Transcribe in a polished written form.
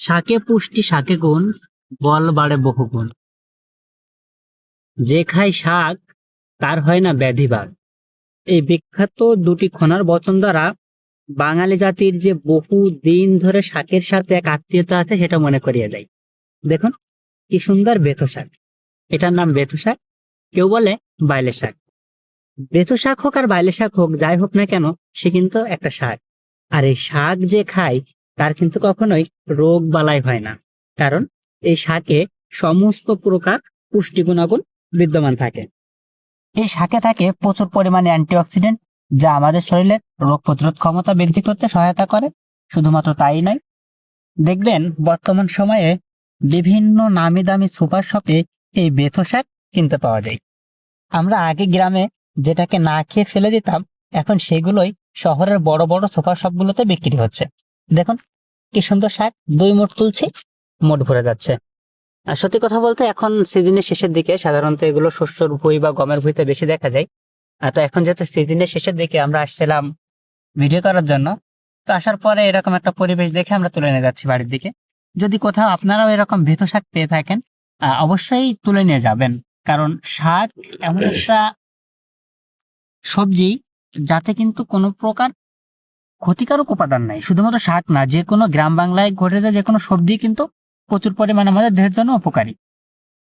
শাকে পুষ্টি শাকে গুণ, বল বাড়ে বহুগুণ। যে খায় শাক তার হয় না ব্যাধিভার। এই বিখ্যাত দুটি খনার বচন দ্বারা বাঙালি জাতির যে বহু দিন ধরে শাকের সাথে এক আত্মীয়তা আছে সেটা মনে করিয়ে দেয়। দেখুন কি সুন্দর বেথো শাক, এটার নাম বেথো শাক। কেউ বলে বাইলে শাক। বেথো শাক হোক আর বাইলে শাক হোক, যাই হোক না কেন, সে কিন্তু একটা শাক। আর এই শাক যে খায় তার কিন্তু কখনোই রোগ বালাই হয় না, কারণ এই শাকে সমস্ত প্রকার পুষ্টি গুণাগুণ বিদ্যমান থাকে। এই শাকে থাকে প্রচুর পরিমাণে অ্যান্টিঅক্সিডেন্ট, যা আমাদের শরীরের রোগ প্রতিরোধ ক্ষমতা বৃদ্ধি করতে সহায়তা করে। শুধুমাত্র তাই নয়, দেখবেন বর্তমান সময়ে বিভিন্ন নামি দামি সুপার শপে এই বেথো শাক কিনতে পাওয়া যায়। আমরা আগে গ্রামে যেটাকে না খেয়ে ফেলে দিতাম, এখন সেগুলোই শহরের বড় বড় সুপার শপ গুলোতে বিক্রি হচ্ছে। দেখুন কি সুন্দর শাক, 2 মুঠ তুলছি, মুঠ ভরে যাচ্ছে। আর সত্যি কথা বলতে এখন সিজনের শেষের দিকে সাধারণত এগুলো শস্যর ভুঁই বা গমের ভুঁইতে বেশি দেখা যায়। তো এখন যেহেতু সিজনের শেষের দিকে আমরা আসছিলাম ভিডিও করার জন্য, তো আসার পরে এরকম একটা পরিবেশ দেখে আমরা তুলে নিয়ে যাচ্ছি বাড়ির দিকে। যদি কোথাও আপনারাও এরকম ভেতো শাক পেয়ে থাকেন, অবশ্যই তুলে নিয়ে যাবেন, কারণ শাক এমন একটা সবজি যাতে কিন্তু কোনো প্রকার ক্ষতিকারক উপাদান নাই। শুধুমাত্র শাক না, যে কোনো গ্রাম বাংলায় ঘটে যায় যে কোনো সবজি কিন্তু প্রচুর পরিমাণে আমাদের দেহের জন্য উপকারী।